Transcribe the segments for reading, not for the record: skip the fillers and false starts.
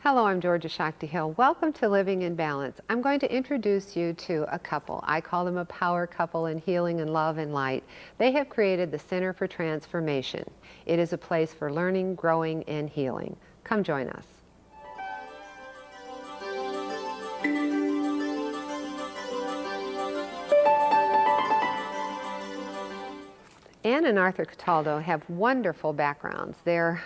Hello, I'm Georgia Shakti-Hill. Welcome to Living in Balance. I'm going to introduce you to a couple. I call them a power couple in healing and love and light. They have created the Center for Transformation. It is a place for learning, growing, and healing. Come join us. Anne and Arthur Cataldo have wonderful backgrounds. Their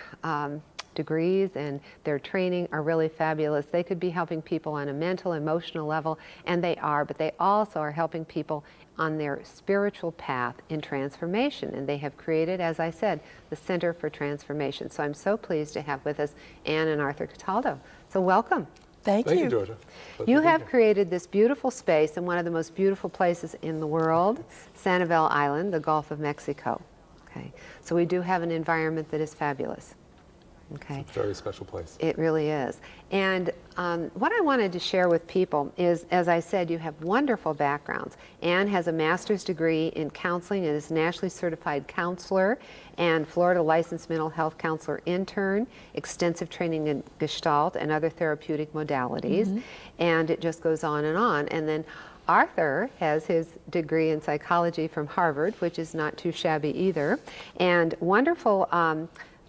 degrees and their training are really fabulous. They could be helping people on a mental, emotional level, and they are, but they also are helping people on their spiritual path in transformation. And they have created, as I said, the Center for Transformation. So I'm so pleased to have with us Anne and Arthur Cataldo. So welcome. Thank you, Georgia. You have created this beautiful space in one of the most beautiful places in the world, Sanibel Island, the Gulf of Mexico. Okay, so we do have an environment that is fabulous. Okay. It's a very special place. It really is. And what I wanted to share with people is, as I said, you have wonderful backgrounds. Anne has a master's degree in counseling and is a nationally certified counselor and Florida licensed mental health counselor intern, extensive training in Gestalt and other therapeutic modalities. And it just goes on. And then Arthur has his degree in psychology from Harvard, which is not too shabby either, and wonderful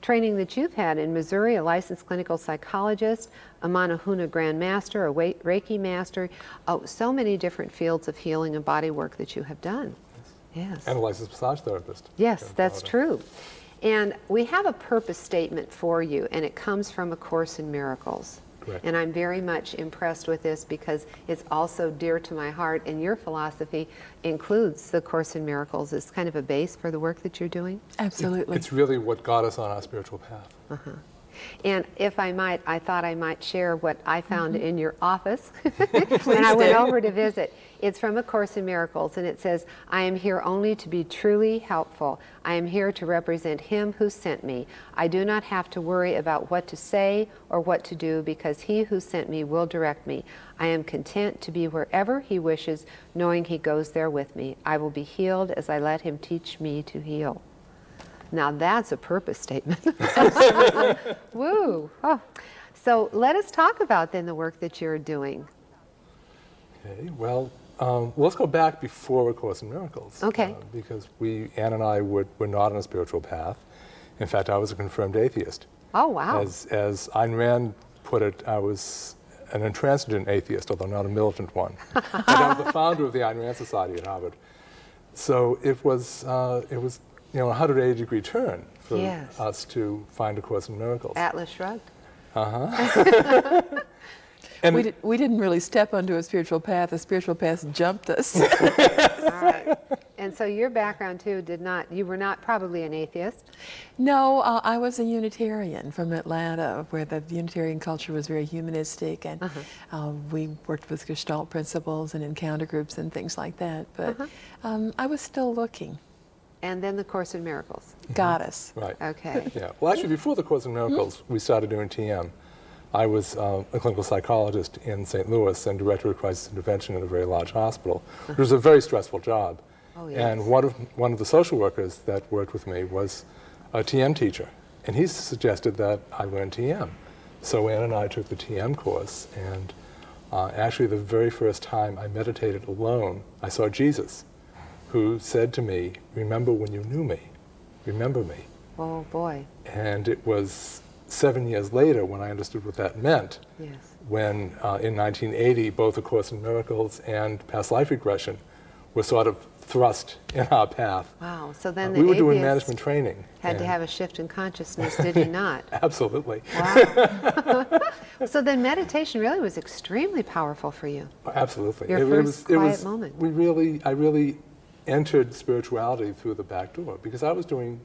training that you've had in Missouri, a licensed clinical psychologist, a Manahuna Grand Master, a Reiki Master, so many different fields of healing and body work that you have done. Yes. And a licensed massage therapist. Yes, that's true. And we have a purpose statement for you, and it comes from A Course in Miracles. Correct. And I'm very much impressed with this because it's also dear to my heart, and your philosophy includes the Course in Miracles as kind of a base for the work that you're doing. Absolutely. It's really what got us on our spiritual path. And if I might, I thought I might share what I found in your office when I went over to visit. It's from A Course in Miracles, and it says, "I am here only to be truly helpful. I am here to represent Him who sent me. I do not have to worry about what to say or what to do because He who sent me will direct me. I am content to be wherever He wishes, knowing He goes there with me. I will be healed as I let Him teach me to heal." Now that's a purpose statement. Woo! Oh. So let us talk about then the work that you're doing. Okay, well, let's go back before A Course in Miracles. Okay. Because Anne and I were not on a spiritual path. In fact, I was a confirmed atheist. Oh, wow. As Ayn Rand put it, I was an intransigent atheist, although not a militant one. And I was the founder of the Ayn Rand Society at Harvard. So it was a 180-degree turn for us to find A Course in Miracles. Atlas shrugged. And we didn't really step onto a spiritual path. The spiritual path jumped us. All right. And so your background too you were not probably an atheist. No, I was a Unitarian from Atlanta, where the Unitarian culture was very humanistic, and we worked with Gestalt principles and encounter groups and things like that. But I was still looking. And then the Course in Miracles. Got us. Right. Okay. Yeah. Well, actually, before the Course in Miracles, we started doing TM. I was a clinical psychologist in St. Louis and director of crisis intervention in a very large hospital. It was a very stressful job. Oh, yes. And one of the social workers that worked with me was a TM teacher, and he suggested that I learn TM. So Anne and I took the TM course, and actually the very first time I meditated alone, I saw Jesus, who said to me, "Remember when you knew me, remember me." Oh, boy. And it was 7 years later when I understood what that meant, Yes. when in 1980 both A Course in Miracles and past life regression were sort of thrust in our path. Wow. So then we were doing atheist management training. had to have a shift in consciousness, did he not? Absolutely. Wow. So then meditation really was extremely powerful for you. Absolutely. Your first quiet moment. I really entered spirituality through the back door because I was doing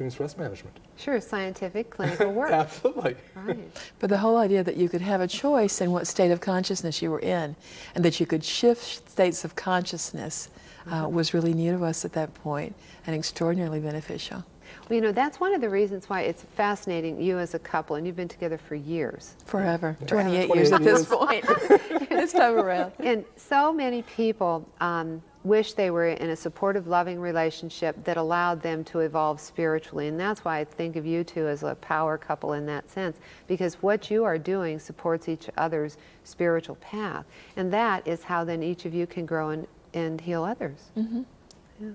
stress management. Sure, scientific, clinical work. Absolutely. Right. But the whole idea that you could have a choice in what state of consciousness you were in, and that you could shift states of consciousness was really new to us at that point, and extraordinarily beneficial. Well, that's one of the reasons why it's fascinating, you as a couple, and you've been together for years. Forever. Yeah. 28 28 years at this years. point, this time around. And so many people wish they were in a supportive, loving relationship that allowed them to evolve spiritually. And that's why I think of you two as a power couple in that sense, because what you are doing supports each other's spiritual path. And that is how then each of you can grow and heal others.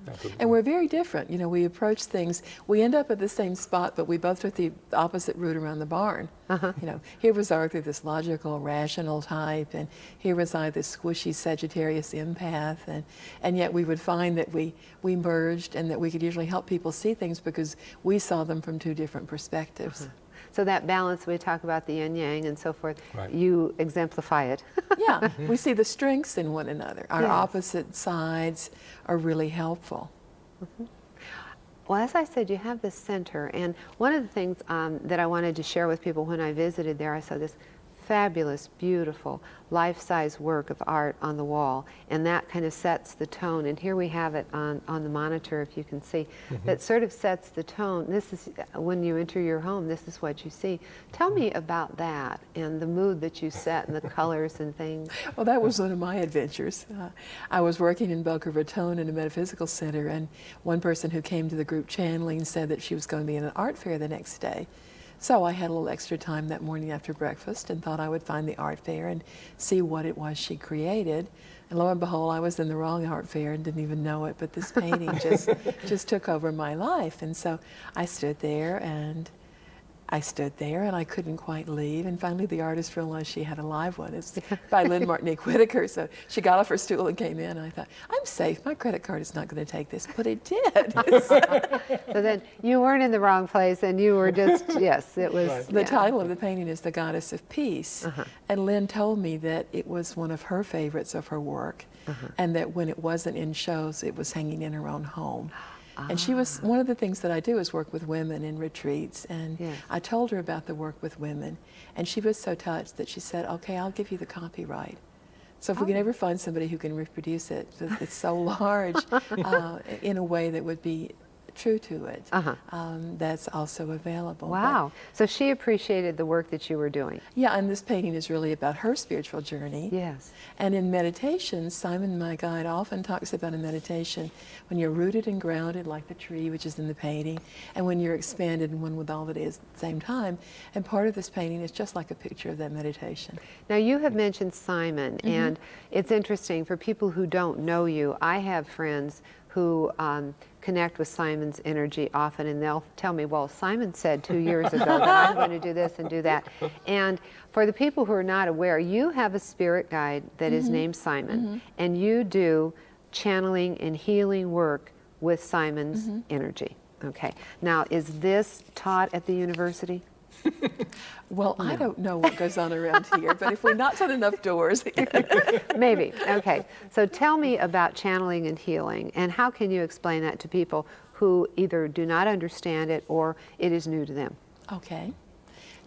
Absolutely. And we're very different. You know, we approach things, we end up at the same spot, but we both took the opposite route around the barn. You know, here was Arthur, this logical, rational type, and here was I, this squishy Sagittarius empath, and yet we would find that we merged and that we could usually help people see things because we saw them from two different perspectives. So that balance, we talk about the yin yang and so forth, Right. you exemplify it. Yeah, we see the strengths in one another. Our Yes. opposite sides are really helpful. Well, as I said, you have this center, and one of the things that I wanted to share with people when I visited there, I saw this fabulous, beautiful, life-size work of art on the wall, and that kind of sets the tone. And here we have it on the monitor, if you can see, that sort of sets the tone. This is, when you enter your home, this is what you see. Tell me about that and the mood that you set and the colors and things. Well, that was one of my adventures. I was working in Boca Raton in a metaphysical center, and one person who came to the group channeling said that she was going to be in an art fair the next day. So I had a little extra time that morning after breakfast and thought I would find the art fair and see what it was she created. And lo and behold, I was in the wrong art fair and didn't even know it, but this painting just took over my life. And so I stood there and I couldn't quite leave. And finally the artist realized she had a live one. It's by Lynn Martinique Whitaker. So she got off her stool and came in. And I thought, I'm safe. My credit card is not going to take this. But it did. So then you weren't in the wrong place, and you were just, yes, it was. Right. The title of the painting is The Goddess of Peace. And Lynn told me that it was one of her favorites of her work, and that when it wasn't in shows, it was hanging in her own home. And she was, one of the things that I do is work with women in retreats, and Yes. I told her about the work with women, and she was so touched that she said, okay, I'll give you the copyright. So if we can ever find somebody who can reproduce it, it's so large in a way that would be true to it, that's also available. Wow. So she appreciated the work that you were doing. Yeah, and this painting is really about her spiritual journey. Yes. And in meditation, Simon, my guide, often talks about in meditation when you're rooted and grounded like the tree, which is in the painting, and when you're expanded and one with all that is at the same time. And part of this painting is just like a picture of that meditation. Now, you have mentioned Simon, and it's interesting for people who don't know you. I have friends who connect with Simon's energy often, and they'll tell me, well, Simon said 2 years ago that I'm going to do this and do that. And for the people who are not aware, you have a spirit guide that is named Simon, and you do channeling and healing work with Simon's energy. Okay. Now, is this taught at the university? Well, I don't know what goes on around here, but if we knocked on enough doors. Maybe. Okay. So tell me about channeling and healing, and how can you explain that to people who either do not understand it or it is new to them? Okay.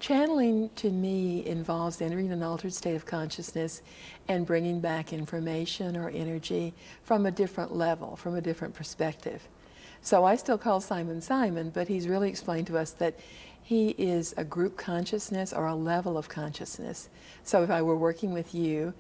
Channeling to me involves entering an altered state of consciousness and bringing back information or energy from a different level, from a different perspective. So I still call Simon Simon, but he's really explained to us that he is a group consciousness or a level of consciousness. So if I were working with you,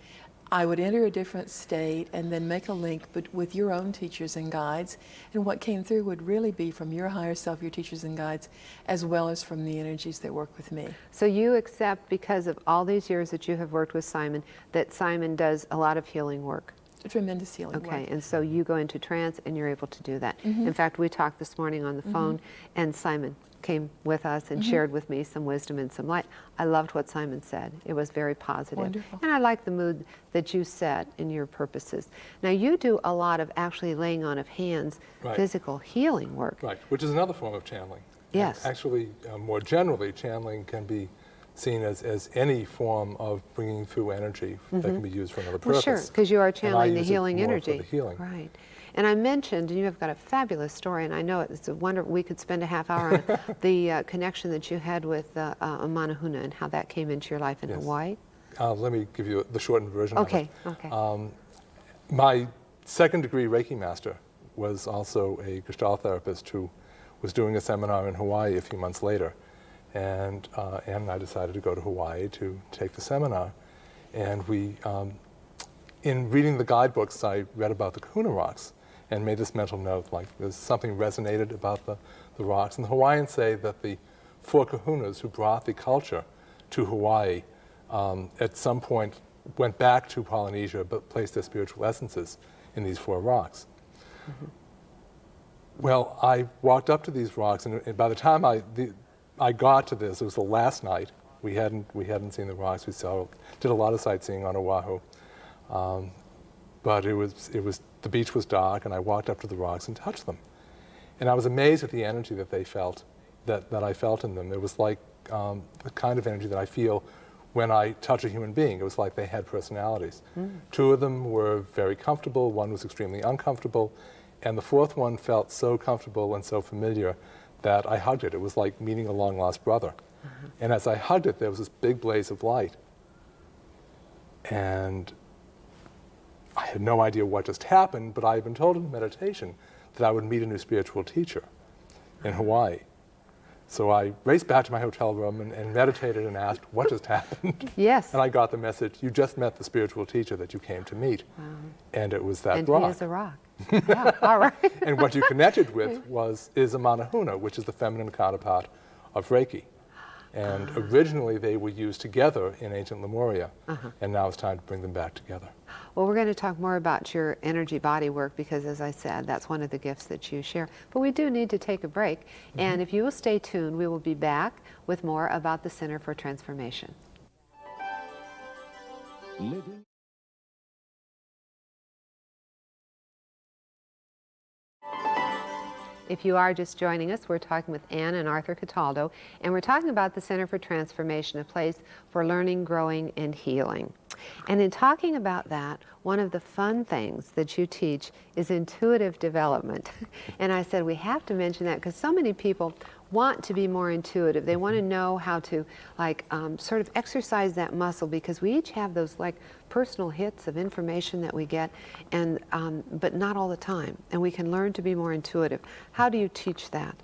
I would enter a different state and then make a link with your own teachers and guides, and what came through would really be from your higher self, your teachers and guides, as well as from the energies that work with me. So you accept, because of all these years that you have worked with Simon, that Simon does a lot of healing work. Tremendous healing Okay, work. and so you go into trance and you're able to do that. In fact, we talked this morning on the phone, and Simon came with us and shared with me some wisdom and some light. I loved what Simon said. It was very positive. Wonderful. And I like the mood that you set in your purposes. Now, you do a lot of actually laying on of hands, Right. physical healing work. Right, which is another form of channeling. Yes. Actually, more generally, channeling can be seen as any form of bringing through energy that can be used for another Well, purpose. sure, because you are And I channeling the use it healing more for energy. the healing. Right. And I mentioned, and you have got a fabulous story, and I know it's a wonder, we could spend a half hour on the connection that you had with Manahuna and how that came into your life in Yes. Hawaii. Let me give you the shortened version Okay, of it. okay. My second degree Reiki master was also a Gestalt therapist who was doing a seminar in Hawaii a few months later. And Ann and I decided to go to Hawaii to take the seminar. And we in reading the guidebooks, I read about the Kahuna rocks and made this mental note, like there's something resonated about the rocks. And the Hawaiians say that the 4 kahunas who brought the culture to Hawaii at some point went back to Polynesia but placed their spiritual essences in these 4 rocks. Mm-hmm. Well, I walked up to these rocks, and by the time I got to this, it was the last night. We hadn't seen the rocks. Did a lot of sightseeing on Oahu, but the beach was dark, and I walked up to the rocks and touched them, and I was amazed at the energy that they felt, that I felt in them. It was like the kind of energy that I feel when I touch a human being. It was like they had personalities. 2 of them were very comfortable. 1 was extremely uncomfortable, and the 4th one felt so comfortable and so familiar that I hugged it. It was like meeting a long-lost brother. And as I hugged it, there was this big blaze of light. And I had no idea what just happened, but I had been told in meditation that I would meet a new spiritual teacher in Hawaii. So I raced back to my hotel room and meditated and asked, what just happened? Yes. And I got the message, you just met the spiritual teacher that you came to meet. Wow. And it was that and rock. And he is a rock. Yeah, all right. And what you connected with is a manahuna, which is the feminine counterpart of Reiki. And originally they were used together in ancient Lemuria, and now it's time to bring them back together. Well, we're going to talk more about your energy body work because, as I said, that's one of the gifts that you share. But we do need to take a break. And if you will stay tuned, we will be back with more about the Center for Transformation. If you are just joining us, we're talking with Anne and Arthur Cataldo, and we're talking about the Center for Transformation, a place for learning, growing, and healing. And in talking about that, one of the fun things that you teach is intuitive development. And I said we have to mention that because so many people want to be more intuitive. They want to know how to sort of exercise that muscle, because we each have those personal hits of information that we get, and but not all the time. And we can learn to be more intuitive. How do you teach that?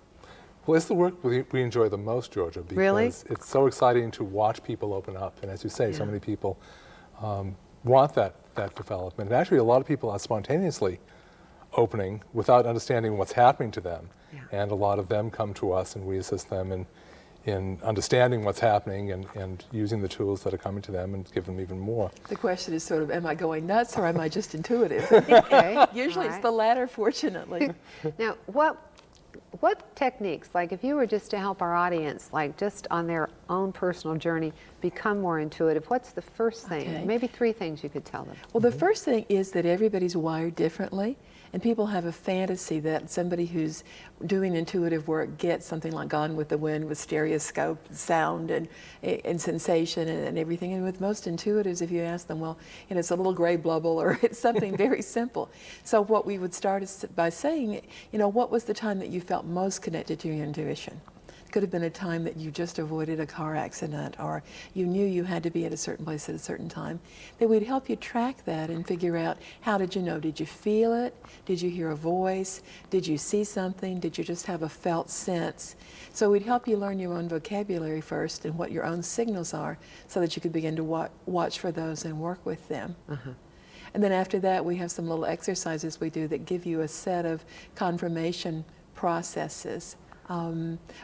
Well, it's the work we enjoy the most, Georgia, because Really? It's so exciting to watch people open up. And as you say, so many people want that development. And actually, a lot of people are spontaneously opening without understanding what's happening to them. Yeah. And a lot of them come to us, and we assist them in understanding what's happening and using the tools that are coming to them and give them even more. The question is sort of, am I going nuts or am I just intuitive? Okay. Usually it's the latter, fortunately. Now, what techniques, if you were just to help our audience, just on their own personal journey, become more intuitive, what's the first thing? Okay. Maybe 3 things you could tell them. Well, the first thing is that everybody's wired differently, and people have a fantasy that somebody who's doing intuitive work gets something like Gone with the Wind with stereoscope sound and sensation and everything. And with most intuitives, if you ask them, well, it's a little gray blubble or it's something very simple. So what we would start is by saying, what was the time that you felt most connected to your intuition? Could have been a time that you just avoided a car accident, or you knew you had to be at a certain place at a certain time. Then we'd help you track that and figure out, how did you know? Did you feel it? Did you hear a voice? Did you see something? Did you just have a felt sense? So we'd help you learn your own vocabulary first and what your own signals are, so that you could begin to watch for those and work with them. And then after that, we have some little exercises we do that give you a set of confirmation processes.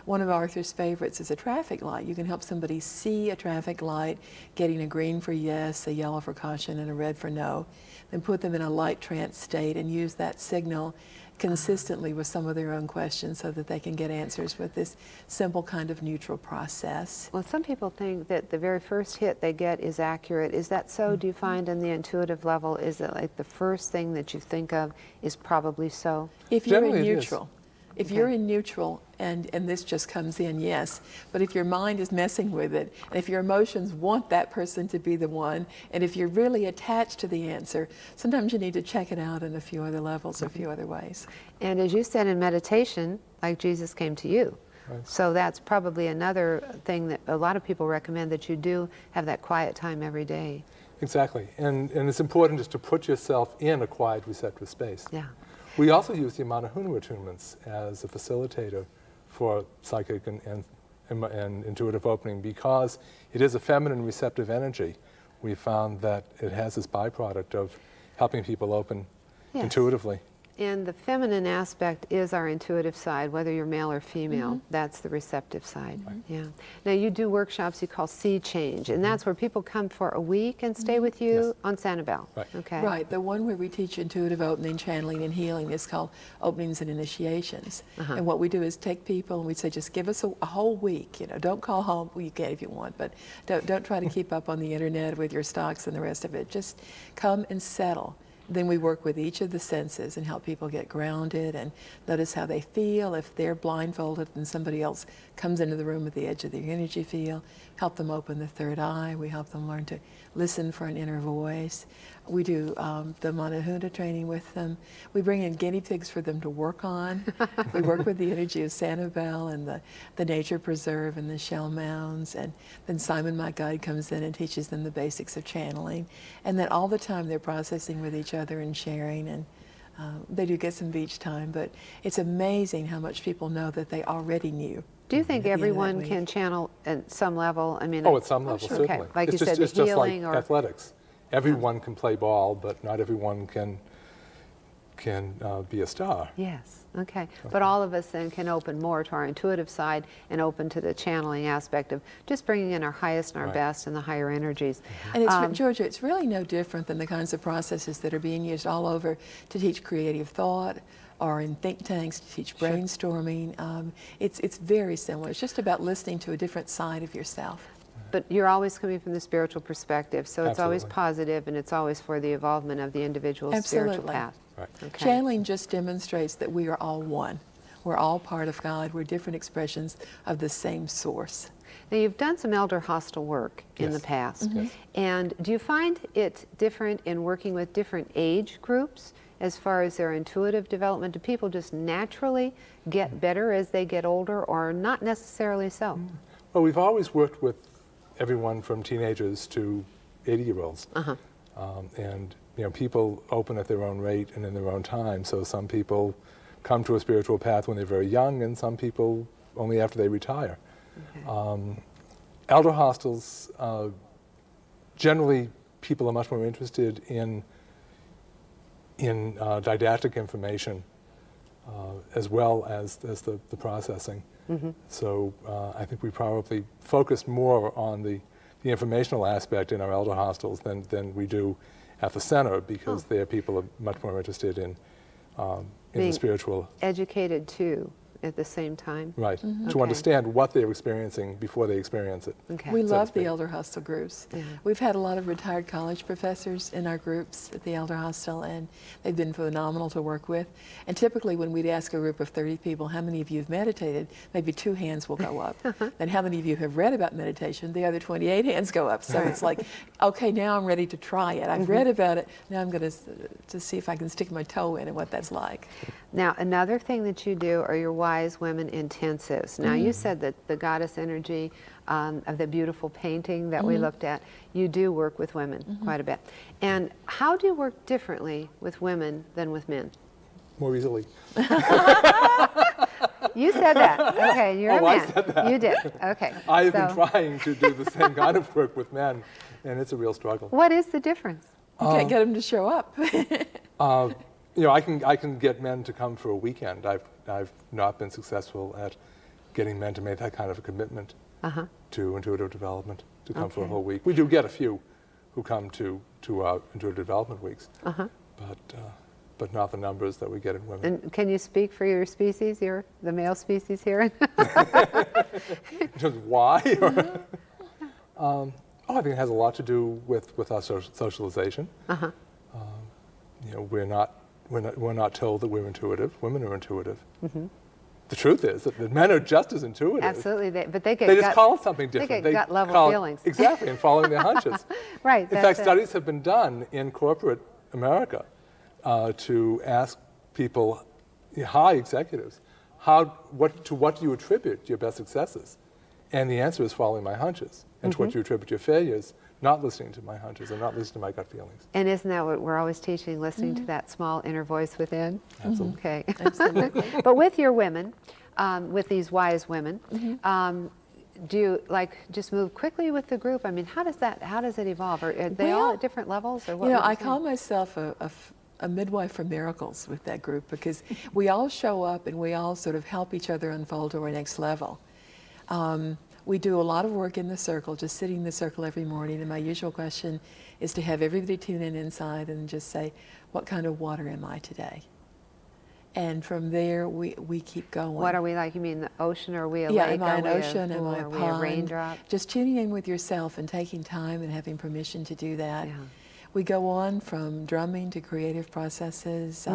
One of Arthur's favorites is a traffic light. You can help somebody see a traffic light, getting a green for yes, a yellow for caution, and a red for no. Then put them in a light trance state and use that signal consistently with some of their own questions so that they can get answers with this simple kind of neutral process. Well, some people think that the very first hit they get is accurate. Is that so? Do you find in the intuitive level, is it the first thing that you think of is probably so? If you're in Generally, it is. neutral. If you're in neutral, and this just comes in, yes, but if your mind is messing with it, and if your emotions want that person to be the one, and if you're really attached to the answer, sometimes you need to check it out in a few other levels, a few other ways. And as you said in meditation, Jesus came to you. Right. So that's probably another thing that a lot of people recommend, that you do have that quiet time every day. Exactly. And it's important just to put yourself in a quiet, receptive space. Yeah. We also use the manahuna attunements as a facilitator for psychic and intuitive opening, because it is a feminine receptive energy we found that it has this byproduct of helping people open Yes. intuitively. And the feminine aspect is our intuitive side, whether you're male or female. That's the receptive side. Yeah. Now you do workshops you call Sea Change, and that's where people come for a week and stay with you Yes. on Sanibel. Right. Okay. Right, the one where we teach intuitive opening, channeling, and healing is called Openings and Initiations. And what we do is take people and we say, just give us a whole week. You know, don't call home. Well, you can if you want, but don't try to keep up on the internet with your stocks and the rest of it. Just come and settle. Then we work with each of the senses and help people get grounded and notice how they feel. If they're blindfolded and somebody else comes into the room at the edge of their energy field, help them open the third eye. We help them learn to listen for an inner voice. We do the Manahunta training with them. We bring in guinea pigs for them to work on. We work with the energy of Sanibel and the nature preserve and the shell mounds. And then Simon, my guide, comes in and teaches them the basics of channeling. And then all the time they're processing with each other and sharing. And they do get some beach time, but it's amazing how much people know that they already knew. Do you think at the end of that everyone week. can channel at some level? I mean, Oh, at some level, sure. certainly. Okay. Like it's you just, said, the it's just like healing or athletics. Everyone can play ball, but not everyone can be a star. Yes, okay. But all of us then can open more to our intuitive side and open to the channeling aspect of just bringing in our highest and our Right. best and the higher energies. And it's, Georgia, it's really no different than the kinds of processes that are being used all over to teach creative thought or in think tanks to teach brainstorming. It's very similar. It's just about listening to a different side of yourself. But you're always coming from the spiritual perspective, so it's always Absolutely. positive and it's always for the evolvement of the individual's spiritual Absolutely. path. Right. Okay. Channeling just demonstrates that we are all one. We're all part of God. We're different expressions of the same source. Now, you've done some elder hostel work in the Yes. past. Yes. And do you find it different in working with different age groups as far as their intuitive development? Do people just naturally get better as they get older, or not necessarily so? Well, we've always worked with everyone from teenagers to 80-year-olds. And people open at their own rate and in their own time. So some people come to a spiritual path when they're very young, and some people only after they retire. Okay. Elder hostels, generally people are much more interested in didactic information as well as the processing. So I think we probably focus more on the informational aspect in our elder hostels than we do at the center, because there people are much more interested in the Being spiritual. Educated too at the same time? Right, to Okay. understand what they're experiencing before they experience it. Okay. We so to love the speak. Elder Hostel groups. Yeah. We've had a lot of retired college professors in our groups at the Elder Hostel, and they've been phenomenal to work with. And typically when we'd ask a group of 30 people, how many of you have meditated, maybe 2 hands will go up. Then how many of you have read about meditation, the other 28 hands go up. So it's like, okay, now I'm ready to try it. I've read about it, now I'm going to see if I can stick my toe in and what that's like. Now, another thing that you do are your Wise Women Intensives. Now, you said that the goddess energy of the beautiful painting that we looked at, you do work with women quite a bit. And how do you work differently with women than with men? More easily. You said that. Okay, you're a Oh, I man. said that. You did. Okay. I've so been trying to do the same kind of work with men, and it's a real struggle. what is the difference? You can't get them to show up. I can get men to come for a weekend. I've not been successful at getting men to make that kind of a commitment to intuitive development, to come for a Okay. whole week. We do get a few who come to our intuitive development weeks, but not the numbers that we get in women. And can you speak for your species, the male species here? Just why? I think it has a lot to do with our socialization. We're not told that we're intuitive. Women are intuitive. The truth is that men are just as intuitive. Absolutely, but they get They just gut, call it something different. get gut-level call it- feelings. Exactly, and following their hunches. Right. In that's fact, it. studies have been done in corporate America to ask people, high executives, to what do you attribute your best successes? And the answer is following my hunches. And to what do you attribute your failures? Not listening to my hunches and not listening to my gut feelings. And isn't that what we're always teaching, listening to that small inner voice within? Absolutely. Okay. But with your women, with these wise women, do you like just move quickly with the group? I mean, how does it evolve? Are they all Well, at different levels, or what? You know, would you I say? call myself a midwife for miracles with that group because we all show up and we all sort of help each other unfold to our next level. We do a lot of work in the circle, just sitting in the circle every morning, and my usual question is to have everybody tune in inside and just say, what kind of water am I today? And from there, we keep going. What are we like? You mean the ocean, or are we a Yeah, lake? am I Are an we a ocean? Am pool? I a Are we a pond? raindrop? Just tuning in with yourself and taking time and having permission to do that. Yeah. We go on from drumming to creative processes.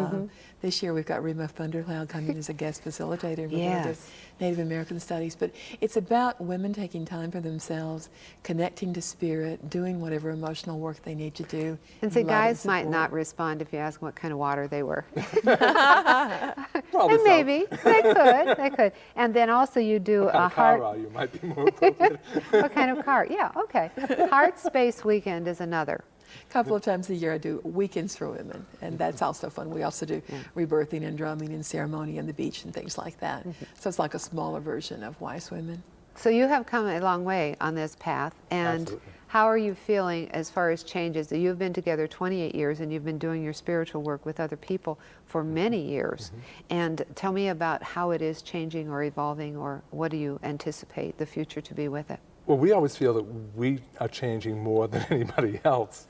This year we've got Rima Thundercloud coming as a guest facilitator. We're going to do Yes. Native American studies. But it's about women taking time for themselves, connecting to spirit, doing whatever emotional work they need to do. And see, love guys might support. not respond if you ask them what kind of water they were. Probably And so. maybe they could. And then also you do What kind a of car heart. are you might be more appropriate. What kind of car? Yeah, okay. Heart Space Weekend is another. A couple of times a year I do weekends for women, and that's also fun. We also do rebirthing and drumming and ceremony on the beach and things like that. So it's like a smaller version of Wise Women. So you have come a long way on this path, and Absolutely. how are you feeling as far as changes? You've been together 28 years, and you've been doing your spiritual work with other people for many years. And tell me about how it is changing or evolving, or what do you anticipate the future to be with it? Well, we always feel that we are changing more than anybody else.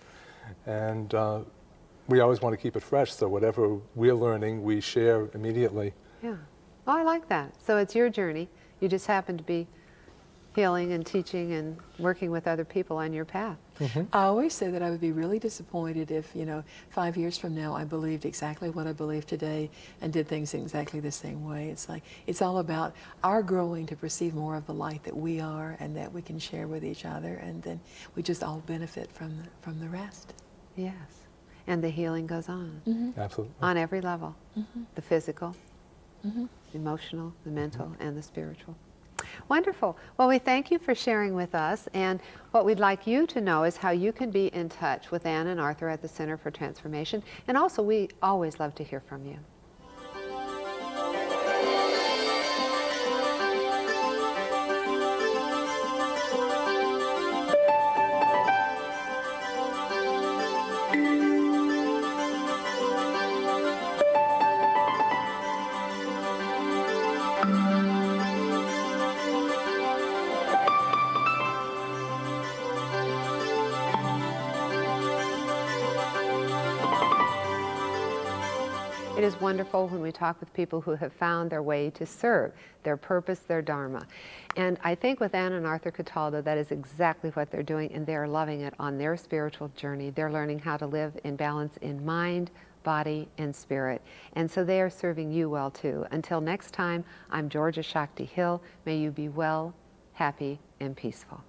And we always want to keep it fresh, so whatever we're learning, we share immediately. Yeah. Oh, I like that. So it's your journey. You just happen to be healing and teaching and working with other people on your path. I always say that I would be really disappointed if, 5 years from now I believed exactly what I believe today and did things in exactly the same way. It's like, it's all about our growing to perceive more of the light that we are and that we can share with each other, and then we just all benefit from the rest. Yes. And the healing goes on. Absolutely. On every level. The physical, emotional, the mental, and the spiritual. Wonderful. Well, we thank you for sharing with us, and what we'd like you to know is how you can be in touch with Ann and Arthur at the Center for Transformation, and also we always love to hear from you. It is wonderful when we talk with people who have found their way to serve, their purpose, their dharma. And I think with Ann and Arthur Cataldo, that is exactly what they're doing, and they're loving it on their spiritual journey. They're learning how to live in balance in mind, body, and spirit. And so they are serving you well too. Until next time, I'm Georgia Shakti-Hill. May you be well, happy, and peaceful.